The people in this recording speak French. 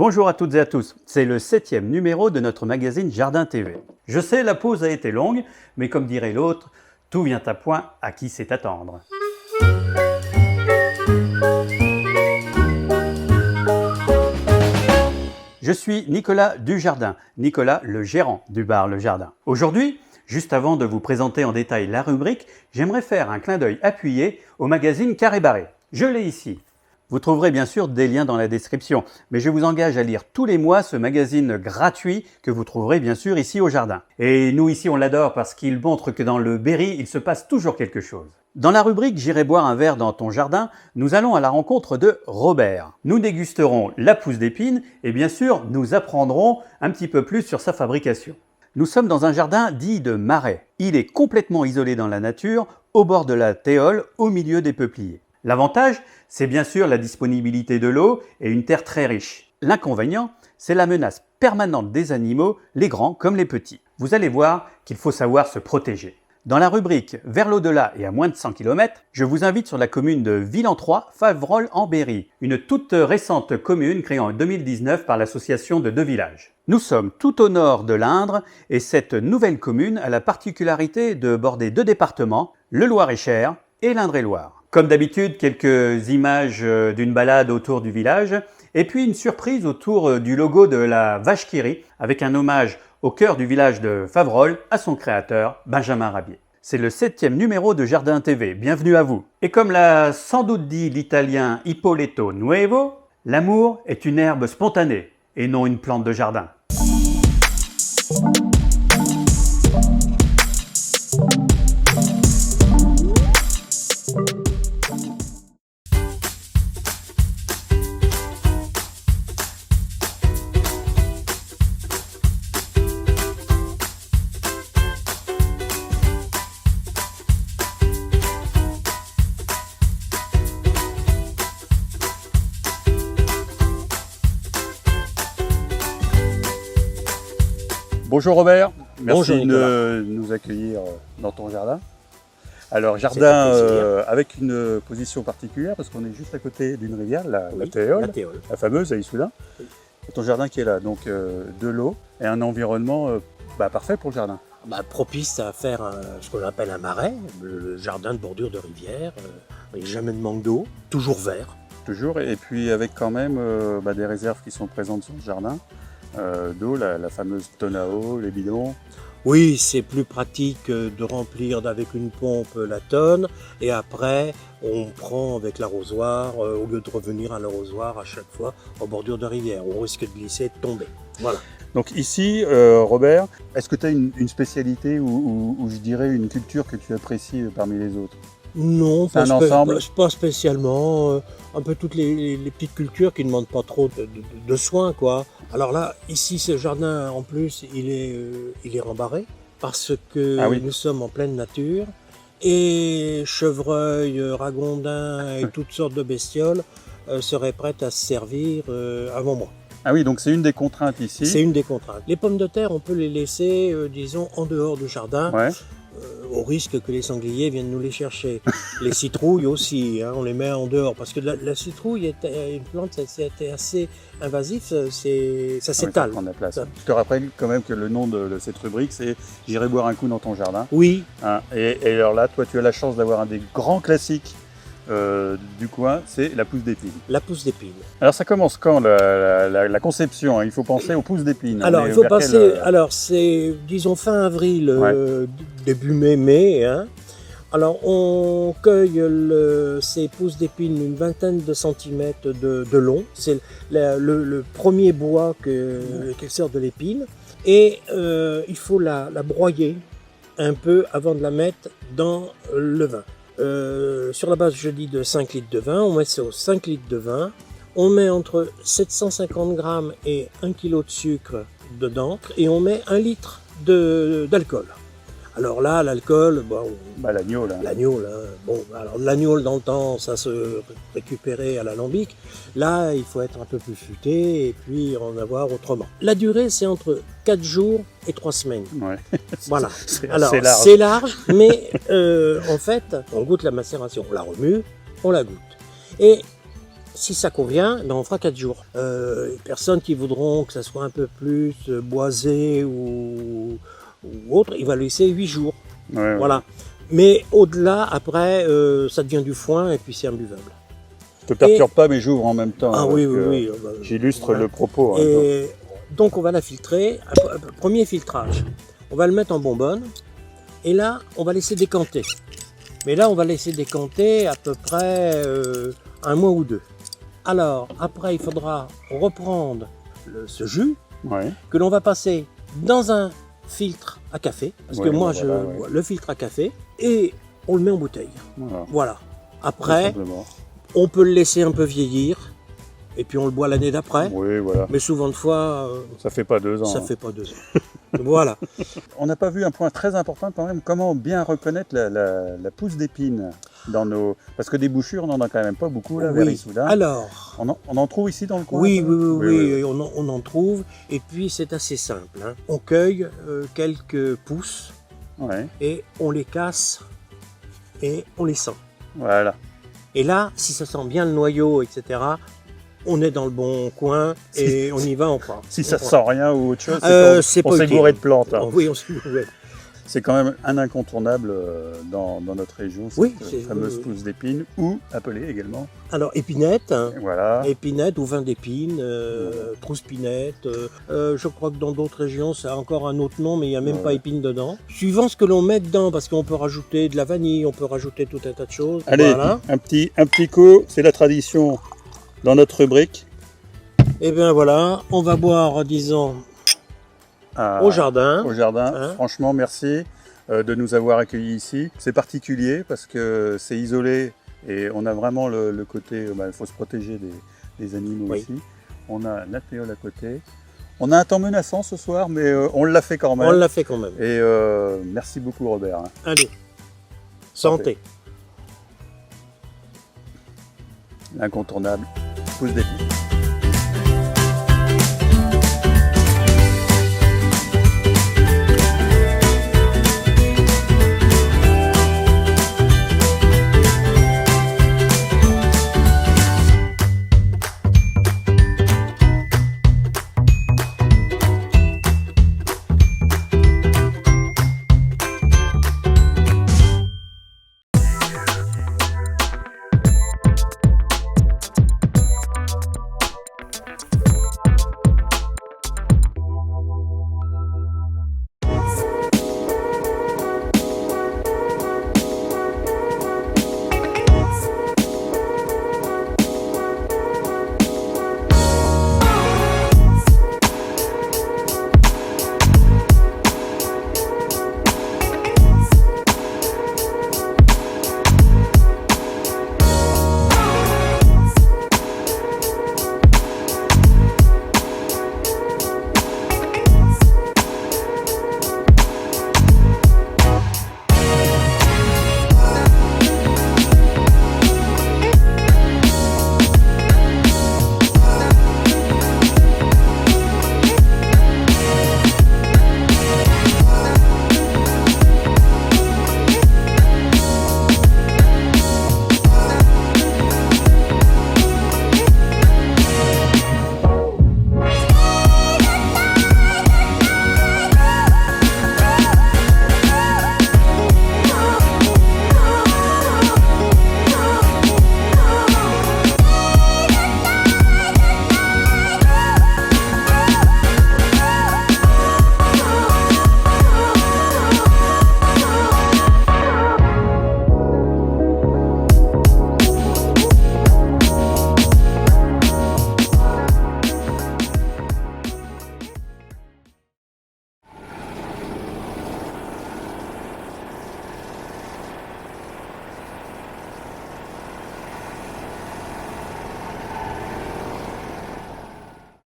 Bonjour à toutes et à tous, c'est le 7e numéro de notre magazine Jardin TV. Je sais, la pause a été longue, mais comme dirait l'autre, tout vient à point à qui sait attendre. Je suis Nicolas Dujardin, Nicolas le gérant du bar Le Jardin. Aujourd'hui, juste avant de vous présenter en détail la rubrique, j'aimerais faire un clin d'œil appuyé au magazine Carré Barré. Je l'ai ici. Vous trouverez bien sûr des liens dans la description, mais je vous engage à lire tous les mois ce magazine gratuit que vous trouverez bien sûr ici au jardin. Et nous ici on l'adore parce qu'il montre que dans le Berry, il se passe toujours quelque chose. Dans la rubrique J'irai boire un verre dans ton jardin, nous allons à la rencontre de Robert. Nous dégusterons la pousse d'épine et bien sûr nous apprendrons un petit peu plus sur sa fabrication. Nous sommes dans un jardin dit de marais. Il est complètement isolé dans la nature, au bord de la Théols, au milieu des peupliers. L'avantage, c'est bien sûr la disponibilité de l'eau et une terre très riche. L'inconvénient, c'est la menace permanente des animaux, les grands comme les petits. Vous allez voir qu'il faut savoir se protéger. Dans la rubrique « Vers l'au-delà et à moins de 100 km », je vous invite sur la commune de Villentroy, Faverolles-en-Berry, une toute récente commune créée en 2019 par l'association de deux villages. Nous sommes tout au nord de l'Indre et cette nouvelle commune a la particularité de border deux départements, le Loir-et-Cher et l'Indre-et-Loire. Comme d'habitude, quelques images d'une balade autour du village et puis une surprise autour du logo de la vache qui rit avec un hommage au cœur du village de Faverolles à son créateur, Benjamin Rabier. C'est le 7e numéro de Jardin TV, bienvenue à vous. Et comme l'a sans doute dit l'italien Ippolito Nuovo, l'amour est une herbe spontanée et non une plante de jardin. Bonjour Robert, merci Bonjour de nous accueillir dans ton jardin. Alors jardin avec une position particulière parce qu'on est juste à côté d'une rivière, la Théols, la fameuse à Issoudun. Et ton jardin qui est là, donc de l'eau et un environnement parfait pour le jardin. Propice à faire ce qu'on appelle un marais, le jardin de bordure de rivière, il n'y a jamais de manque d'eau, toujours vert. Toujours, et puis avec quand même des réserves qui sont présentes sur le jardin. D'eau, la fameuse tonne à eau, les bidons. Oui, c'est plus pratique de remplir avec une pompe la tonne et après on prend avec l'arrosoir au lieu de revenir à l'arrosoir à chaque fois en bordure de rivière. On risque de glisser et de tomber. Voilà. Donc ici, Robert, est-ce que tu as une spécialité ou je dirais une culture que tu apprécies parmi les autres? Non, ensemble. Pas spécialement. Un peu toutes les petites cultures qui ne demandent pas trop de soins, quoi. Alors là, ici, ce jardin, en plus, il est rembarré parce que nous sommes en pleine nature et chevreuils, ragondins et toutes sortes de bestioles seraient prêtes à se servir avant moi. Ah oui, donc c'est une des contraintes ici. C'est une des contraintes. Les pommes de terre, on peut les laisser, disons, en dehors du jardin. Ouais. Au risque que les sangliers viennent nous les chercher. Les citrouilles aussi, on les met en dehors, parce que la citrouille est une plante, c'est assez invasif, ça s'étale. Ça prend de la place. Je te rappelle quand même que le nom de cette rubrique, c'est « J'irai boire un coup dans ton jardin ». Oui. Et alors là, toi, tu as la chance d'avoir un des grands classiques du coin, c'est la pousse d'épine. La pousse d'épine. Alors ça commence quand la conception? Il faut penser aux pousses d'épine. Alors il faut passer, alors c'est disons fin avril, début mai. Alors on cueille ces pousses d'épine une vingtaine de centimètres de long. C'est le premier bois qui sort de l'épine. Et il faut la broyer un peu avant de la mettre dans le vin. Sur la base, je dis, de 5 litres de vin, on met ça aux 5 litres de vin, on met entre 750 grammes et 1 kg de sucre dedans, et on met 1 litre d'alcool. Alors là, l'alcool, l'agneau là. L'agneau, là. Bon, alors l'agneau, dans le temps, ça se récupérait à l'alambic. Là, il faut être un peu plus futé et puis en avoir autrement. La durée, c'est entre 4 jours et 3 semaines. Ouais. Voilà. Alors, c'est large, mais en fait, on goûte la macération. On la remue, on la goûte. Et Si ça convient, ben on fera 4 jours. Les personnes qui voudront que ça soit un peu plus boisé ou autre, il va laisser 8 jours. Ouais, Voilà. ouais. Mais au-delà, après, ça devient du foin et puis c'est imbuvable. Je te perturbe pas, mais j'ouvre en même temps. Ah donc, oui, oui, oui. J'illustre Voilà. le propos. Et donc on va la filtrer. Premier filtrage, on va le mettre en bonbonne. Et là, on va laisser décanter. Mais là, on va laisser décanter à peu près 1 mois ou 2. Alors, après, il faudra reprendre ce jus Ouais. que l'on va passer dans un filtre à café. Parce que Ouais, moi, voilà, je bois le filtre à café. Et on le met en bouteille. Voilà. Voilà. Tout Après, simplement. on peut le laisser un peu vieillir. Et puis on le boit l'année d'après. Oui, voilà. Mais souvent de fois, Ça fait pas 2 ans. ça hein. fait pas 2 ans. Voilà. On n'a pas vu un point très important quand même. Comment bien reconnaître la pousse d'épine dans nos. Parce que des bouchures, on n'en a quand même pas beaucoup là, vers Oui. Issoudun. Alors, On en trouve ici dans le coin? oui, un peu oui, on en trouve. Et puis c'est assez simple. Hein. On cueille quelques pousses Ouais, et on les casse et on les sent. voilà. Et là, si ça sent bien le noyau, etc., on est dans le bon coin et on y va, on prend. Si ça On prend. sent rien ou autre chose, c'est on pas s'est utile. gouré de plantes. hein. Oui, on s'est gouré. C'est quand même un incontournable dans notre région, cette Oui, c'est- fameuse oui. pousse d'épine, ou appelée également. Alors, épinette, hein. Voilà. Épinette ou vin d'épine, trousse-pinette. Je crois que dans d'autres régions, ça a encore un autre nom, mais il n'y a même Ouais. pas épine dedans. Suivant ce que l'on met dedans, parce qu'on peut rajouter de la vanille, on peut rajouter tout un tas de choses. Allez, Voilà. un petit coup, c'est la tradition dans notre rubrique. Et bien voilà, on va boire, disons, au jardin. Au jardin. Hein. Franchement, merci de nous avoir accueillis ici. C'est particulier parce que c'est isolé et on a vraiment le côté, il faut se protéger des animaux Oui. ici. On a la péole à côté. On a un temps menaçant ce soir, mais on l'a fait quand même. On l'a fait quand même. Et merci beaucoup Robert. hein. Allez, santé. L'incontournable pousse d'épine.